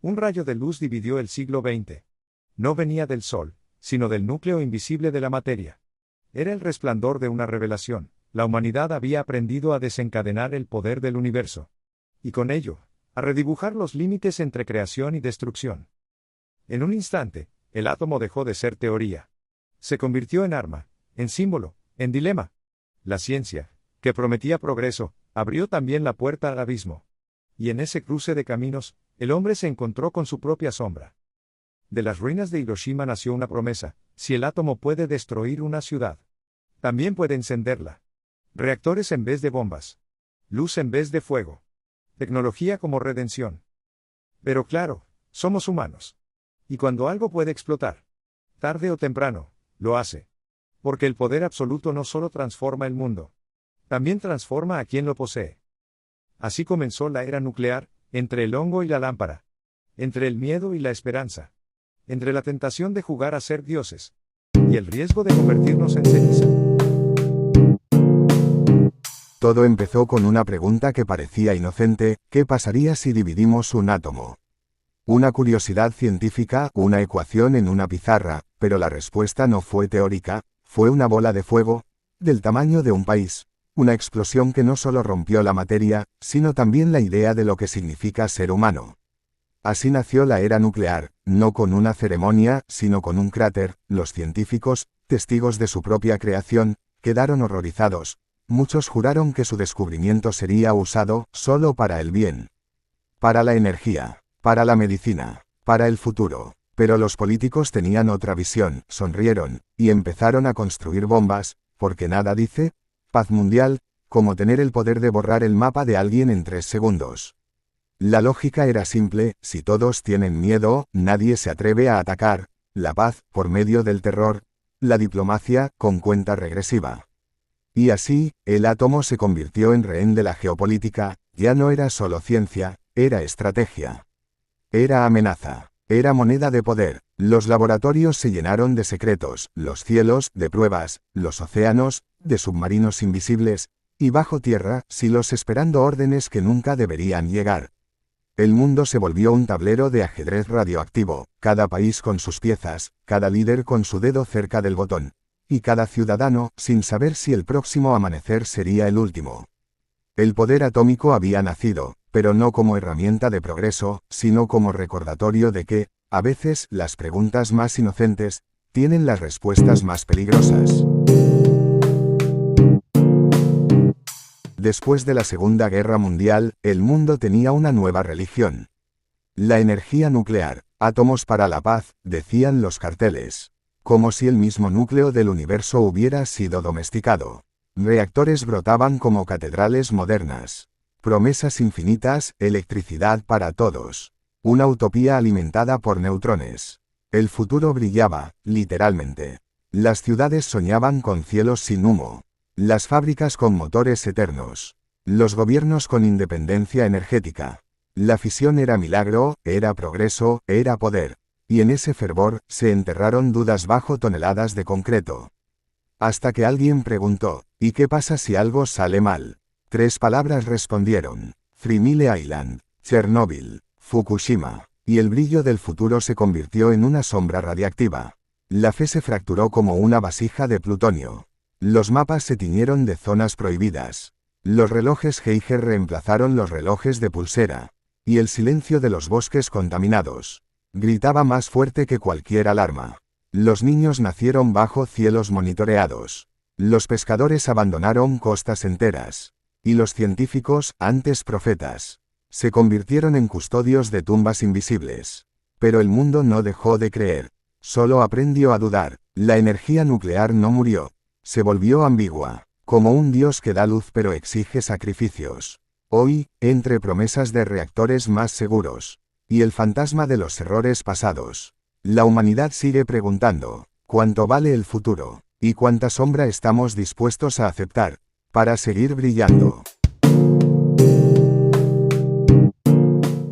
Un rayo de luz dividió el siglo XX. No venía del Sol, sino del núcleo invisible de la materia. Era el resplandor de una revelación. La humanidad había aprendido a desencadenar el poder del universo. Y con ello, a redibujar los límites entre creación y destrucción. En un instante, el átomo dejó de ser teoría. Se convirtió en arma, en símbolo, en dilema. La ciencia, que prometía progreso, abrió también la puerta al abismo. Y en ese cruce de caminos, el hombre se encontró con su propia sombra. De las ruinas de Hiroshima nació una promesa: si el átomo puede destruir una ciudad, también puede encenderla. Reactores en vez de bombas. Luz en vez de fuego. Tecnología como redención. Pero claro, somos humanos. Y cuando algo puede explotar, tarde o temprano, lo hace. Porque el poder absoluto no solo transforma el mundo, también transforma a quien lo posee. Así comenzó la era nuclear, entre el hongo y la lámpara. Entre el miedo y la esperanza. Entre la tentación de jugar a ser dioses. Y el riesgo de convertirnos en ceniza. Todo empezó con una pregunta que parecía inocente: ¿qué pasaría si dividimos un átomo? Una curiosidad científica, una ecuación en una pizarra, pero la respuesta no fue teórica, fue una bola de fuego, del tamaño de un país. Una explosión que no solo rompió la materia, sino también la idea de lo que significa ser humano. Así nació la era nuclear, no con una ceremonia, sino con un cráter. Los científicos, testigos de su propia creación, quedaron horrorizados. Muchos juraron que su descubrimiento sería usado solo para el bien. Para la energía, para la medicina, para el futuro. Pero los políticos tenían otra visión, sonrieron, y empezaron a construir bombas, porque nada dice paz mundial, como tener el poder de borrar el mapa de alguien en 3 segundos. La lógica era simple: si todos tienen miedo, nadie se atreve a atacar. La paz, por medio del terror. La diplomacia, con cuenta regresiva. Y así, el átomo se convirtió en rehén de la geopolítica. Ya no era solo ciencia, era estrategia. Era amenaza. Era moneda de poder. Los laboratorios se llenaron de secretos, los cielos, de pruebas, los océanos, de submarinos invisibles, y bajo tierra, silos esperando órdenes que nunca deberían llegar. El mundo se volvió un tablero de ajedrez radioactivo, cada país con sus piezas, cada líder con su dedo cerca del botón, y cada ciudadano, sin saber si el próximo amanecer sería el último. El poder atómico había nacido, pero no como herramienta de progreso, sino como recordatorio de que, a veces, las preguntas más inocentes tienen las respuestas más peligrosas. Después de la Segunda Guerra Mundial, el mundo tenía una nueva religión. La energía nuclear, átomos para la paz, decían los carteles. Como si el mismo núcleo del universo hubiera sido domesticado. Reactores brotaban como catedrales modernas. Promesas infinitas, electricidad para todos. Una utopía alimentada por neutrones. El futuro brillaba, literalmente. Las ciudades soñaban con cielos sin humo. Las fábricas con motores eternos. Los gobiernos con independencia energética. La fisión era milagro, era progreso, era poder. Y en ese fervor, se enterraron dudas bajo toneladas de concreto. Hasta que alguien preguntó: ¿y qué pasa si algo sale mal? 3 palabras respondieron: Three Mile Island, Chernóbil, Fukushima. Y el brillo del futuro se convirtió en una sombra radiactiva. La fe se fracturó como una vasija de plutonio. Los mapas se tiñeron de zonas prohibidas. Los relojes Geiger reemplazaron los relojes de pulsera. Y el silencio de los bosques contaminados gritaba más fuerte que cualquier alarma. Los niños nacieron bajo cielos monitoreados. Los pescadores abandonaron costas enteras. Y los científicos, antes profetas, se convirtieron en custodios de tumbas invisibles. Pero el mundo no dejó de creer. Solo aprendió a dudar. La energía nuclear no murió. Se volvió ambigua, como un dios que da luz pero exige sacrificios. Hoy, entre promesas de reactores más seguros y el fantasma de los errores pasados, la humanidad sigue preguntando: ¿cuánto vale el futuro? ¿Y cuánta sombra estamos dispuestos a aceptar para seguir brillando?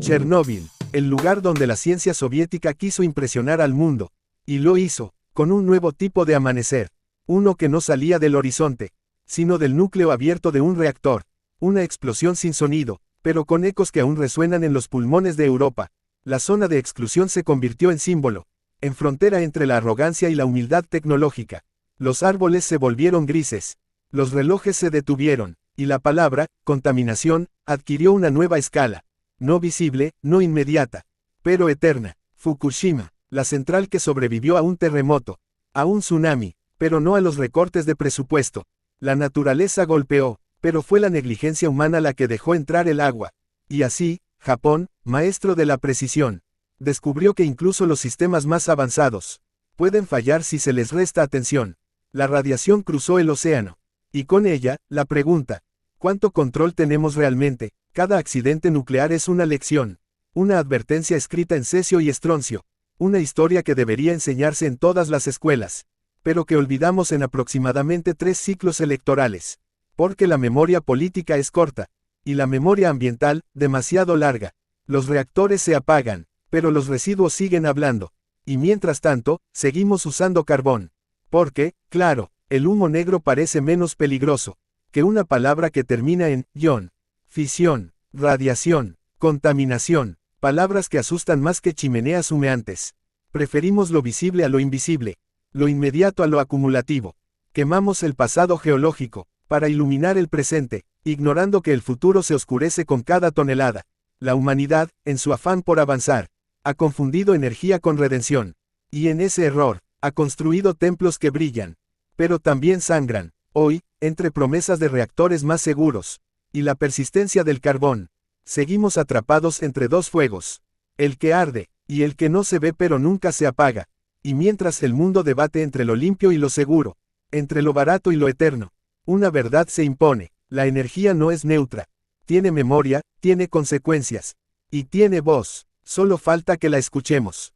Chernóbil, el lugar donde la ciencia soviética quiso impresionar al mundo, y lo hizo, con un nuevo tipo de amanecer. Uno que no salía del horizonte, sino del núcleo abierto de un reactor. Una explosión sin sonido, pero con ecos que aún resuenan en los pulmones de Europa. La zona de exclusión se convirtió en símbolo, en frontera entre la arrogancia y la humildad tecnológica. Los árboles se volvieron grises. Los relojes se detuvieron, y la palabra, contaminación, adquirió una nueva escala. No visible, no inmediata, pero eterna. Fukushima, la central que sobrevivió a un terremoto, a un tsunami, pero no a los recortes de presupuesto. La naturaleza golpeó, pero fue la negligencia humana la que dejó entrar el agua. Y así, Japón, maestro de la precisión, descubrió que incluso los sistemas más avanzados pueden fallar si se les resta atención. La radiación cruzó el océano. Y con ella, la pregunta: ¿cuánto control tenemos realmente? Cada accidente nuclear es una lección, una advertencia escrita en cesio y estroncio, una historia que debería enseñarse en todas las escuelas, pero que olvidamos en aproximadamente 3 ciclos electorales. Porque la memoria política es corta, y la memoria ambiental, demasiado larga. Los reactores se apagan, pero los residuos siguen hablando. Y mientras tanto, seguimos usando carbón. Porque, claro, el humo negro parece menos peligroso que una palabra que termina en ion. Fisión, radiación, contaminación, palabras que asustan más que chimeneas humeantes. Preferimos lo visible a lo invisible, lo inmediato a lo acumulativo. Quemamos el pasado geológico para iluminar el presente, ignorando que el futuro se oscurece con cada tonelada. La humanidad, en su afán por avanzar, ha confundido energía con redención. Y en ese error, ha construido templos que brillan, pero también sangran. Hoy, entre promesas de reactores más seguros y la persistencia del carbón, seguimos atrapados entre 2 fuegos, el que arde y el que no se ve pero nunca se apaga. Y mientras el mundo debate entre lo limpio y lo seguro, entre lo barato y lo eterno, una verdad se impone: la energía no es neutra. Tiene memoria, tiene consecuencias, y tiene voz. Solo falta que la escuchemos.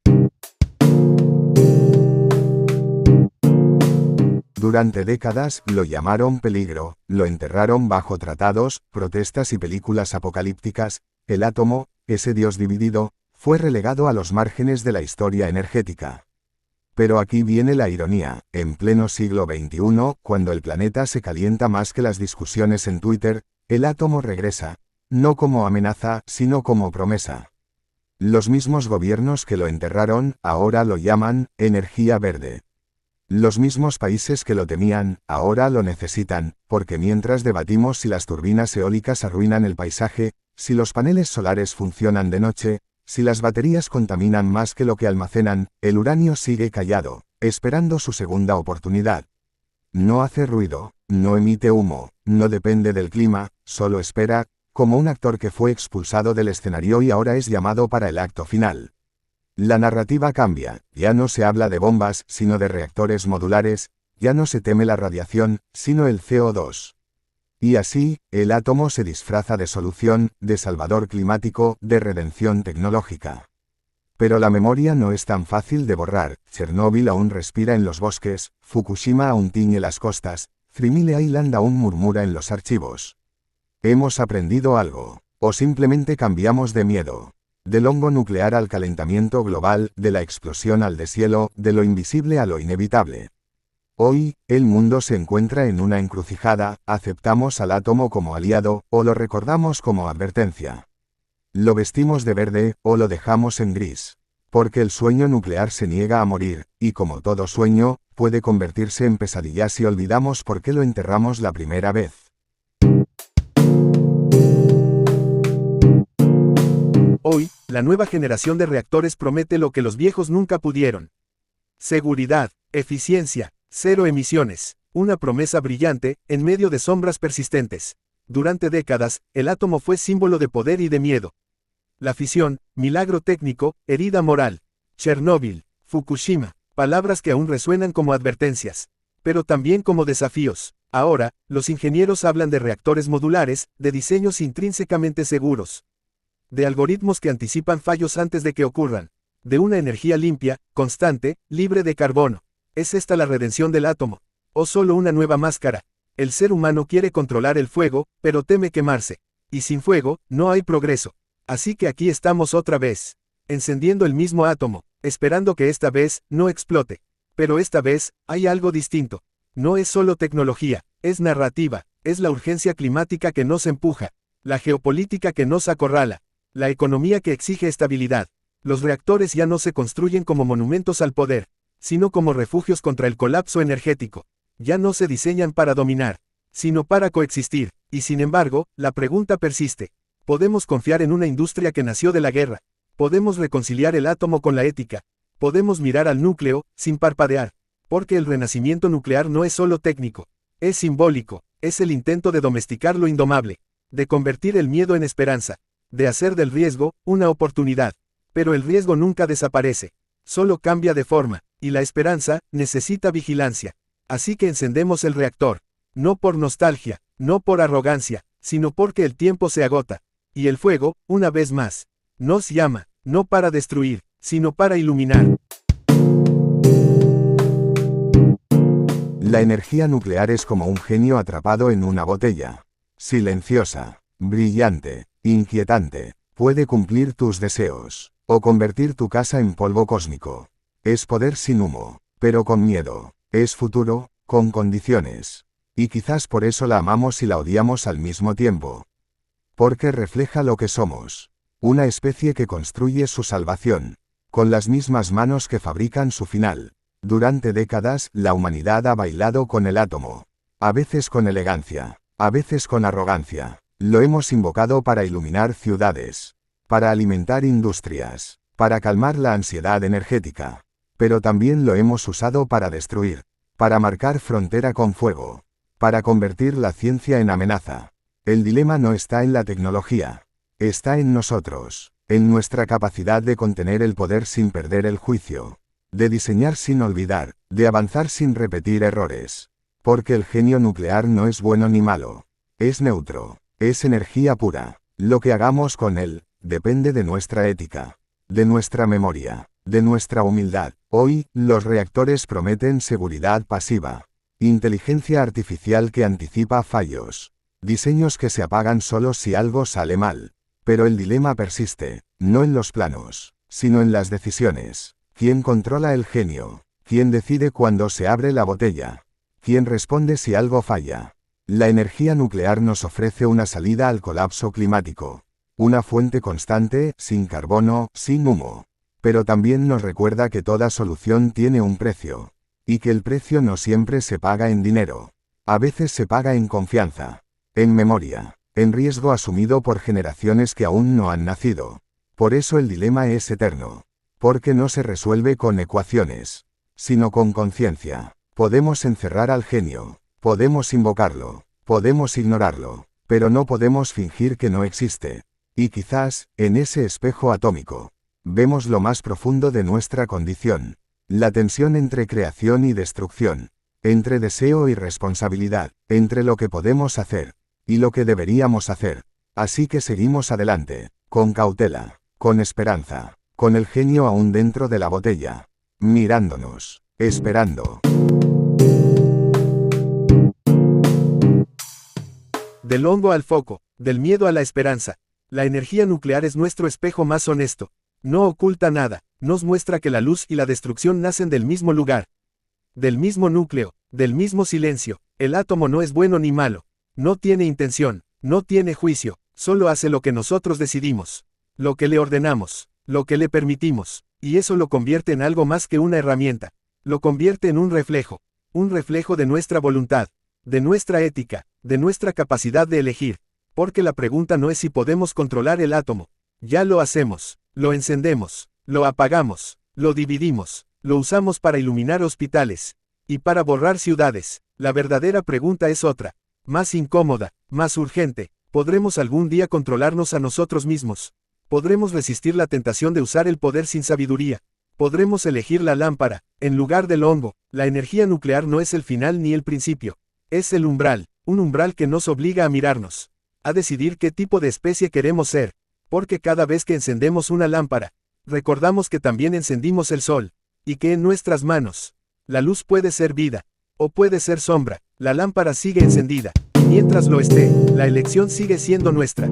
Durante décadas, lo llamaron peligro, lo enterraron bajo tratados, protestas y películas apocalípticas. El átomo, ese dios dividido, fue relegado a los márgenes de la historia energética. Pero aquí viene la ironía: en pleno siglo XXI, cuando el planeta se calienta más que las discusiones en Twitter, el átomo regresa, no como amenaza, sino como promesa. Los mismos gobiernos que lo enterraron, ahora lo llaman energía verde. Los mismos países que lo temían, ahora lo necesitan, porque mientras debatimos si las turbinas eólicas arruinan el paisaje, si los paneles solares funcionan de noche, si las baterías contaminan más que lo que almacenan, el uranio sigue callado, esperando su segunda oportunidad. No hace ruido, no emite humo, no depende del clima, solo espera, como un actor que fue expulsado del escenario y ahora es llamado para el acto final. La narrativa cambia, ya no se habla de bombas, sino de reactores modulares, ya no se teme la radiación, sino el CO2. Y así, el átomo se disfraza de solución, de salvador climático, de redención tecnológica. Pero la memoria no es tan fácil de borrar. Chernóbil aún respira en los bosques, Fukushima aún tiñe las costas, 3 Island aún murmura en los archivos. ¿Hemos aprendido algo? ¿O simplemente cambiamos de miedo? Del hongo nuclear al calentamiento global, de la explosión al deshielo, de lo invisible a lo inevitable. Hoy, el mundo se encuentra en una encrucijada: aceptamos al átomo como aliado, o lo recordamos como advertencia. Lo vestimos de verde, o lo dejamos en gris. Porque el sueño nuclear se niega a morir, y como todo sueño, puede convertirse en pesadilla si olvidamos por qué lo enterramos la primera vez. Hoy, la nueva generación de reactores promete lo que los viejos nunca pudieron. Seguridad, eficiencia, 0 emisiones, una promesa brillante, en medio de sombras persistentes. Durante décadas, el átomo fue símbolo de poder y de miedo. La fisión, milagro técnico, herida moral. Chernóbil, Fukushima, palabras que aún resuenan como advertencias, pero también como desafíos. Ahora, los ingenieros hablan de reactores modulares, de diseños intrínsecamente seguros, de algoritmos que anticipan fallos antes de que ocurran, de una energía limpia, constante, libre de carbono. ¿Es esta la redención del átomo? ¿O solo una nueva máscara? El ser humano quiere controlar el fuego, pero teme quemarse. Y sin fuego, no hay progreso. Así que aquí estamos otra vez, encendiendo el mismo átomo, esperando que esta vez no explote. Pero esta vez, hay algo distinto. No es solo tecnología, es narrativa, es la urgencia climática que nos empuja, la geopolítica que nos acorrala, la economía que exige estabilidad, Los reactores ya no se construyen como monumentos al poder, sino como refugios contra el colapso energético. Ya no se diseñan para dominar, sino para coexistir. Y sin embargo, la pregunta persiste. ¿Podemos confiar en una industria que nació de la guerra? ¿Podemos reconciliar el átomo con la ética? ¿Podemos mirar al núcleo, sin parpadear? Porque el renacimiento nuclear no es solo técnico, es simbólico, es el intento de domesticar lo indomable, de convertir el miedo en esperanza, de hacer del riesgo una oportunidad. Pero el riesgo nunca desaparece, solo cambia de forma, y la esperanza necesita vigilancia. Así que encendemos el reactor, no por nostalgia, no por arrogancia, sino porque el tiempo se agota, y el fuego, una vez más, nos llama, no para destruir, sino para iluminar. La energía nuclear es como un genio atrapado en una botella. Silenciosa, brillante, inquietante, puede cumplir tus deseos, o convertir tu casa en polvo cósmico. Es poder sin humo, pero con miedo. Es futuro, con condiciones. Y quizás por eso la amamos y la odiamos al mismo tiempo. Porque refleja lo que somos. Una especie que construye su salvación, con las mismas manos que fabrican su final. Durante décadas, la humanidad ha bailado con el átomo. A veces con elegancia, a veces con arrogancia. Lo hemos invocado para iluminar ciudades, para alimentar industrias, para calmar la ansiedad energética. Pero también lo hemos usado para destruir, para marcar frontera con fuego, para convertir la ciencia en amenaza. El dilema no está en la tecnología, está en nosotros, en nuestra capacidad de contener el poder sin perder el juicio, de diseñar sin olvidar, de avanzar sin repetir errores. Porque el genio nuclear no es bueno ni malo, es neutro, es energía pura. Lo que hagamos con él depende de nuestra ética, de nuestra memoria, de nuestra humildad. Hoy, los reactores prometen seguridad pasiva, inteligencia artificial que anticipa fallos, diseños que se apagan solo si algo sale mal. Pero el dilema persiste, no en los planos, sino en las decisiones. ¿Quién controla el genio? ¿Quién decide cuándo se abre la botella? ¿Quién responde si algo falla? La energía nuclear nos ofrece una salida al colapso climático, una fuente constante, sin carbono, sin humo. Pero también nos recuerda que toda solución tiene un precio, y que el precio no siempre se paga en dinero. A veces se paga en confianza, en memoria, en riesgo asumido por generaciones que aún no han nacido. Por eso el dilema es eterno, porque no se resuelve con ecuaciones, sino con conciencia. Podemos encerrar al genio, podemos invocarlo, podemos ignorarlo, pero no podemos fingir que no existe. Y quizás, en ese espejo atómico, vemos lo más profundo de nuestra condición, la tensión entre creación y destrucción, entre deseo y responsabilidad, entre lo que podemos hacer y lo que deberíamos hacer. Así que seguimos adelante, con cautela, con esperanza, con el genio aún dentro de la botella, mirándonos, esperando. Del hongo al foco, del miedo a la esperanza. La energía nuclear es nuestro espejo más honesto. No oculta nada, nos muestra que la luz y la destrucción nacen del mismo lugar, del mismo núcleo, del mismo silencio. El átomo no es bueno ni malo, no tiene intención, no tiene juicio, solo hace lo que nosotros decidimos, lo que le ordenamos, lo que le permitimos, y eso lo convierte en algo más que una herramienta, lo convierte en un reflejo de nuestra voluntad, de nuestra ética, de nuestra capacidad de elegir, porque la pregunta no es si podemos controlar el átomo, ya lo hacemos. Lo encendemos, lo apagamos, lo dividimos, lo usamos para iluminar hospitales y para borrar ciudades. La verdadera pregunta es otra, más incómoda, más urgente. ¿Podremos algún día controlarnos a nosotros mismos? ¿Podremos resistir la tentación de usar el poder sin sabiduría? ¿Podremos elegir la lámpara en lugar del hongo? La energía nuclear no es el final ni el principio, es el umbral, un umbral que nos obliga a mirarnos, a decidir qué tipo de especie queremos ser. Porque cada vez que encendemos una lámpara, recordamos que también encendimos el sol, y que en nuestras manos, la luz puede ser vida, o puede ser sombra. La lámpara sigue encendida, y mientras lo esté, la elección sigue siendo nuestra.